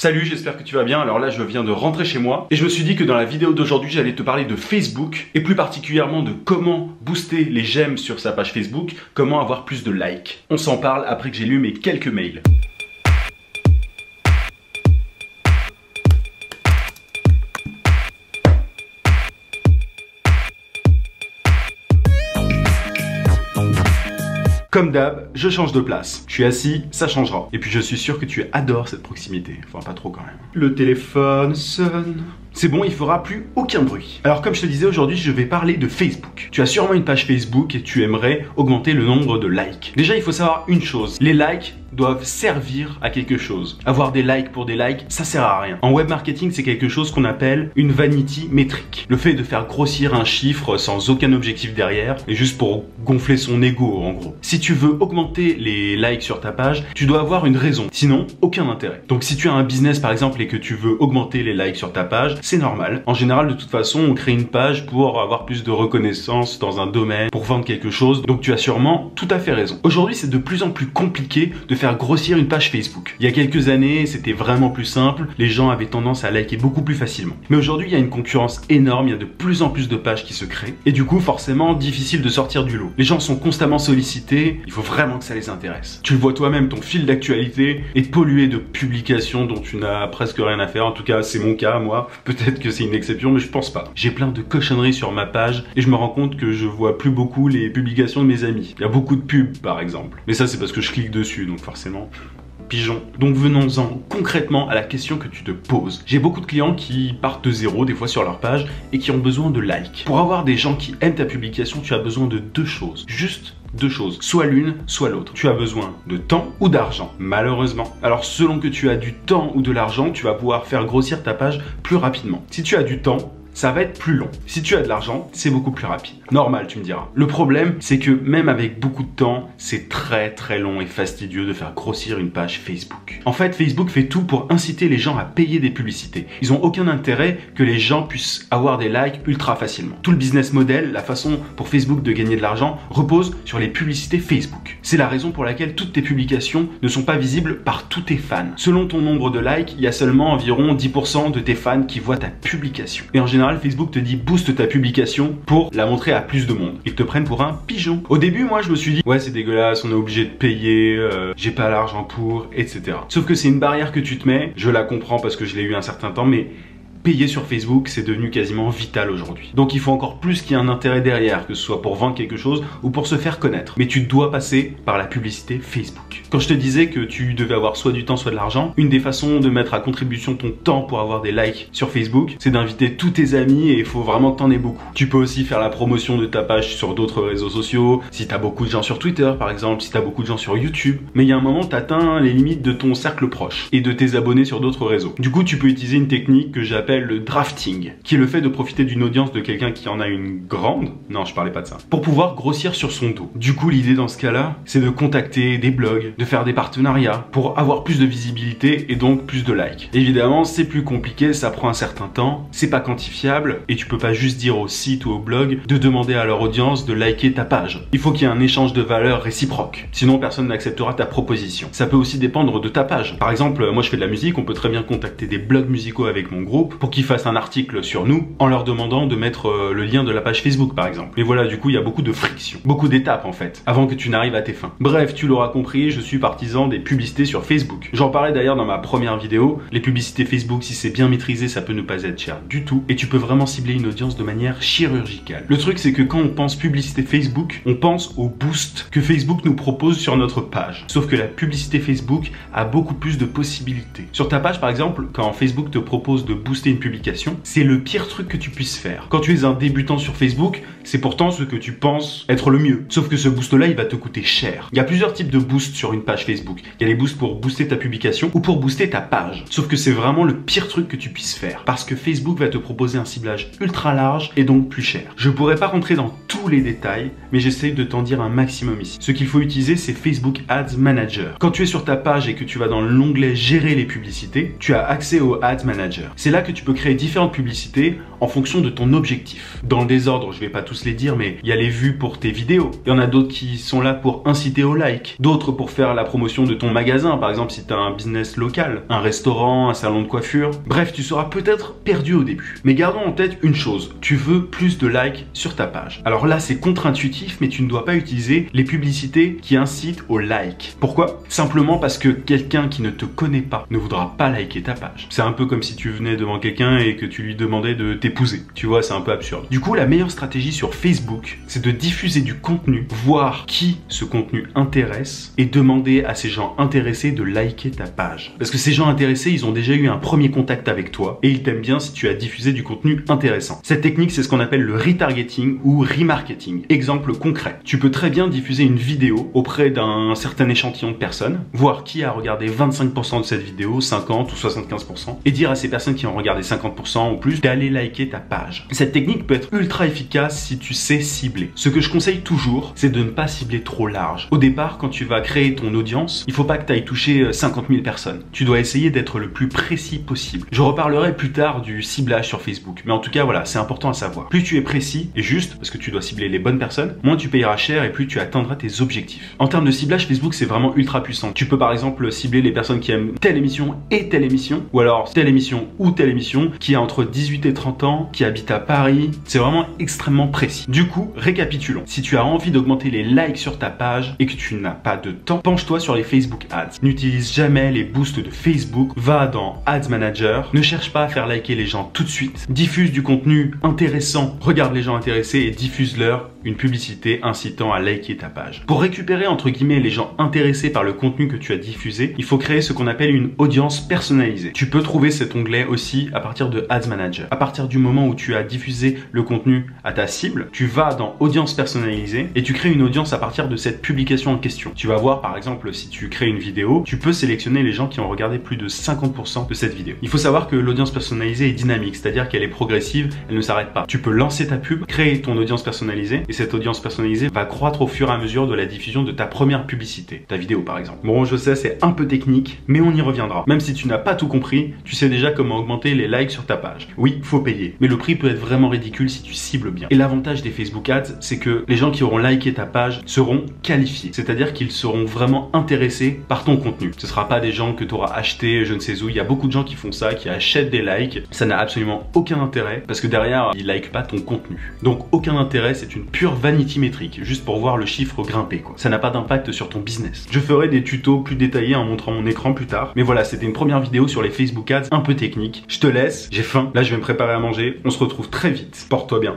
Salut, j'espère que tu vas bien. Alors là, je viens de rentrer chez moi et je me suis dit que dans la vidéo d'aujourd'hui, j'allais te parler de Facebook et plus particulièrement de comment booster les j'aime sur sa page Facebook, comment avoir plus de likes. On s'en parle après que j'ai lu mes quelques mails. Comme d'hab, je change de place. Je suis assis, ça changera. Et puis je suis sûr que tu adores cette proximité. Enfin, pas trop quand même. Le téléphone sonne. C'est bon, il fera plus aucun bruit. Alors comme je te disais, aujourd'hui je vais parler de Facebook. Tu as sûrement une page Facebook et tu aimerais augmenter le nombre de likes. Déjà il faut savoir une chose, les likes doivent servir à quelque chose. Avoir des likes pour des likes, ça sert à rien. En web marketing, c'est quelque chose qu'on appelle une vanity métrique. Le fait de faire grossir un chiffre sans aucun objectif derrière, et juste pour gonfler son ego en gros. Si tu veux augmenter les likes sur ta page, tu dois avoir une raison. Sinon, aucun intérêt. Donc si tu as un business par exemple et que tu veux augmenter les likes sur ta page, c'est normal. En général, de toute façon, on crée une page pour avoir plus de reconnaissance dans un domaine, pour vendre quelque chose. Donc tu as sûrement tout à fait raison. Aujourd'hui, c'est de plus en plus compliqué de faire grossir une page Facebook. Il y a quelques années, c'était vraiment plus simple. Les gens avaient tendance à liker beaucoup plus facilement. Mais aujourd'hui, il y a une concurrence énorme. Il y a de plus en plus de pages qui se créent. Et du coup, forcément, difficile de sortir du lot. Les gens sont constamment sollicités. Il faut vraiment que ça les intéresse. Tu le vois toi-même, ton fil d'actualité est pollué de publications dont tu n'as presque rien à faire. En tout cas, c'est mon cas, moi. Peut-être que c'est une exception, mais je pense pas. J'ai plein de cochonneries sur ma page et je me rends compte que je vois plus beaucoup les publications de mes amis. Il y a beaucoup de pubs, par exemple. Mais ça, c'est parce que je clique dessus, donc forcément... pigeon. Donc venons-en concrètement à la question que tu te poses. J'ai beaucoup de clients qui partent de zéro des fois sur leur page et qui ont besoin de likes. Pour avoir des gens qui aiment ta publication, tu as besoin de deux choses. Juste deux choses. Soit l'une, soit l'autre. Tu as besoin de temps ou d'argent, malheureusement. Alors selon que tu as du temps ou de l'argent, tu vas pouvoir faire grossir ta page plus rapidement. Si tu as du temps, ça va être plus long. Si tu as de l'argent, c'est beaucoup plus rapide. Normal, tu me diras. Le problème, c'est que même avec beaucoup de temps, c'est très long et fastidieux de faire grossir une page Facebook. En fait, Facebook fait tout pour inciter les gens à payer des publicités. Ils n'ont aucun intérêt que les gens puissent avoir des likes ultra facilement. Tout le business model, la façon pour Facebook de gagner de l'argent, repose sur les publicités Facebook. C'est la raison pour laquelle toutes tes publications ne sont pas visibles par tous tes fans. Selon ton nombre de likes, il y a seulement environ 10% de tes fans qui voient ta publication. Et en général, Facebook te dit booste ta publication pour la montrer à plus de monde. Ils te prennent pour un pigeon. Au début, moi, je me suis dit ouais, c'est dégueulasse, on est obligé de payer, j'ai pas l'argent pour, etc. Sauf que c'est une barrière que tu te mets. Je la comprends parce que je l'ai eu un certain temps, mais payer sur Facebook, c'est devenu quasiment vital aujourd'hui. Donc il faut encore plus qu'il y ait un intérêt derrière, que ce soit pour vendre quelque chose ou pour se faire connaître. Mais tu dois passer par la publicité Facebook. Quand je te disais que tu devais avoir soit du temps, soit de l'argent, une des façons de mettre à contribution ton temps pour avoir des likes sur Facebook, c'est d'inviter tous tes amis et il faut vraiment que t'en aies beaucoup. Tu peux aussi faire la promotion de ta page sur d'autres réseaux sociaux, si t'as beaucoup de gens sur Twitter par exemple, si t'as beaucoup de gens sur YouTube. Mais il y a un moment, t'atteins les limites de ton cercle proche et de tes abonnés sur d'autres réseaux. Du coup, tu peux utiliser une technique que j'appelle le drafting, qui est le fait de profiter d'une audience de quelqu'un qui en a une grande, non je parlais pas de ça, pour pouvoir grossir sur son dos. Du coup l'idée dans ce cas-là, c'est de contacter des blogs, de faire des partenariats pour avoir plus de visibilité et donc plus de likes. Évidemment c'est plus compliqué, ça prend un certain temps, c'est pas quantifiable et tu peux pas juste dire au site ou au blog de demander à leur audience de liker ta page. Il faut qu'il y ait un échange de valeurs réciproque, sinon personne n'acceptera ta proposition. Ça peut aussi dépendre de ta page. Par exemple, moi je fais de la musique, on peut très bien contacter des blogs musicaux avec mon groupe pour qu'ils fassent un article sur nous en leur demandant de mettre le lien de la page Facebook par exemple. Mais voilà, du coup il y a beaucoup de friction, beaucoup d'étapes en fait, avant que tu n'arrives à tes fins. Bref, tu l'auras compris, je suis partisan des publicités sur Facebook. J'en parlais d'ailleurs dans ma première vidéo. Les publicités Facebook, si c'est bien maîtrisé, ça peut ne pas être cher du tout et tu peux vraiment cibler une audience de manière chirurgicale. Le truc c'est que quand on pense publicité Facebook, on pense au boost que Facebook nous propose sur notre page. Sauf que la publicité Facebook a beaucoup plus de possibilités. Sur ta page par exemple, quand Facebook te propose de booster une publication, c'est le pire truc que tu puisses faire. Quand tu es un débutant sur Facebook, c'est pourtant ce que tu penses être le mieux. Sauf que ce boost-là, il va te coûter cher. Il y a plusieurs types de boosts sur une page Facebook. Il y a les boosts pour booster ta publication ou pour booster ta page. Sauf que c'est vraiment le pire truc que tu puisses faire. Parce que Facebook va te proposer un ciblage ultra large et donc plus cher. Je pourrais pas rentrer dans tous les détails, mais j'essaye de t'en dire un maximum ici. Ce qu'il faut utiliser, c'est Facebook Ads Manager. Quand tu es sur ta page et que tu vas dans l'onglet Gérer les publicités, tu as accès au Ads Manager. C'est là que tu peux créer différentes publicités en fonction de ton objectif. Dans le désordre, je vais pas tous les dire, mais il y a les vues pour tes vidéos. Il y en a d'autres qui sont là pour inciter au like. D'autres pour faire la promotion de ton magasin, par exemple si tu as un business local, un restaurant, un salon de coiffure. Bref, tu seras peut-être perdu au début. Mais gardons en tête une chose, tu veux plus de likes sur ta page. Alors là, c'est contre-intuitif, mais tu ne dois pas utiliser les publicités qui incitent au like. Pourquoi? Simplement parce que quelqu'un qui ne te connaît pas ne voudra pas liker ta page. C'est un peu comme si tu venais devant quelqu'un et que tu lui demandais de t'épouser. Tu vois, c'est un peu absurde. Du coup, la meilleure stratégie sur Facebook, c'est de diffuser du contenu, voir qui ce contenu intéresse et demander à ces gens intéressés de liker ta page. Parce que ces gens intéressés, ils ont déjà eu un premier contact avec toi et ils t'aiment bien si tu as diffusé du contenu intéressant. Cette technique, c'est ce qu'on appelle le retargeting ou remarketing. Exemple concret. Tu peux très bien diffuser une vidéo auprès d'un certain échantillon de personnes, voir qui a regardé 25% de cette vidéo, 50 ou 75%, et dire à ces personnes qui ont regardé 50% ou plus d'aller liker ta page. Cette technique peut être ultra efficace si tu sais cibler. Ce que je conseille toujours, c'est de ne pas cibler trop large. Au départ, quand tu vas créer ton audience, il faut pas que tu ailles toucher 50 000 personnes. Tu dois essayer d'être le plus précis possible. Je reparlerai plus tard du ciblage sur Facebook, mais en tout cas, voilà, c'est important à savoir. Plus tu es précis et juste, parce que tu dois cibler les bonnes personnes, moins tu payeras cher et plus tu atteindras tes objectifs. En termes de ciblage, Facebook, c'est vraiment ultra puissant. Tu peux par exemple cibler les personnes qui aiment telle émission et telle émission, ou alors telle émission ou telle émission, qui a entre 18 et 30 ans, qui habite à Paris. C'est vraiment extrêmement précis. Du coup, récapitulons. Si tu as envie d'augmenter les likes sur ta page et que tu n'as pas de temps, penche-toi sur les Facebook Ads. N'utilise jamais les boosts de Facebook. Va dans Ads Manager. Ne cherche pas à faire liker les gens tout de suite. Diffuse du contenu intéressant. Regarde les gens intéressés et diffuse-leur une publicité incitant à liker ta page. Pour récupérer entre guillemets les gens intéressés par le contenu que tu as diffusé, il faut créer ce qu'on appelle une audience personnalisée. Tu peux trouver cet onglet aussi à partir de Ads Manager. À partir du moment où tu as diffusé le contenu à ta cible, tu vas dans audience personnalisée et tu crées une audience à partir de cette publication en question. Tu vas voir par exemple si tu crées une vidéo, tu peux sélectionner les gens qui ont regardé plus de 50% de cette vidéo. Il faut savoir que l'audience personnalisée est dynamique, c'est-à-dire qu'elle est progressive, elle ne s'arrête pas. Tu peux lancer ta pub, créer ton audience personnalisée et cette audience personnalisée va croître au fur et à mesure de la diffusion de ta première publicité, ta vidéo par exemple. Bon, je sais, c'est un peu technique, mais on y reviendra. Même si tu n'as pas tout compris, tu sais déjà comment augmenter les likes sur ta page. Oui, faut payer, mais le prix peut être vraiment ridicule si tu cibles bien. Et l'avantage des Facebook Ads, c'est que les gens qui auront liké ta page seront qualifiés, c'est-à-dire qu'ils seront vraiment intéressés par ton contenu. Ce ne sera pas des gens que tu auras acheté je ne sais où. Il y a beaucoup de gens qui font ça, qui achètent des likes. Ça n'a absolument aucun intérêt parce que derrière, ils likent pas ton contenu. Donc aucun intérêt, c'est une pure vanity métrique, juste pour voir le chiffre grimper quoi. Ça n'a pas d'impact sur ton business. Je ferai des tutos plus détaillés en montrant mon écran plus tard. Mais voilà, c'était une première vidéo sur les Facebook Ads un peu technique. Je te laisse, j'ai faim. Là, je vais me préparer à manger. On se retrouve très vite. Porte-toi bien.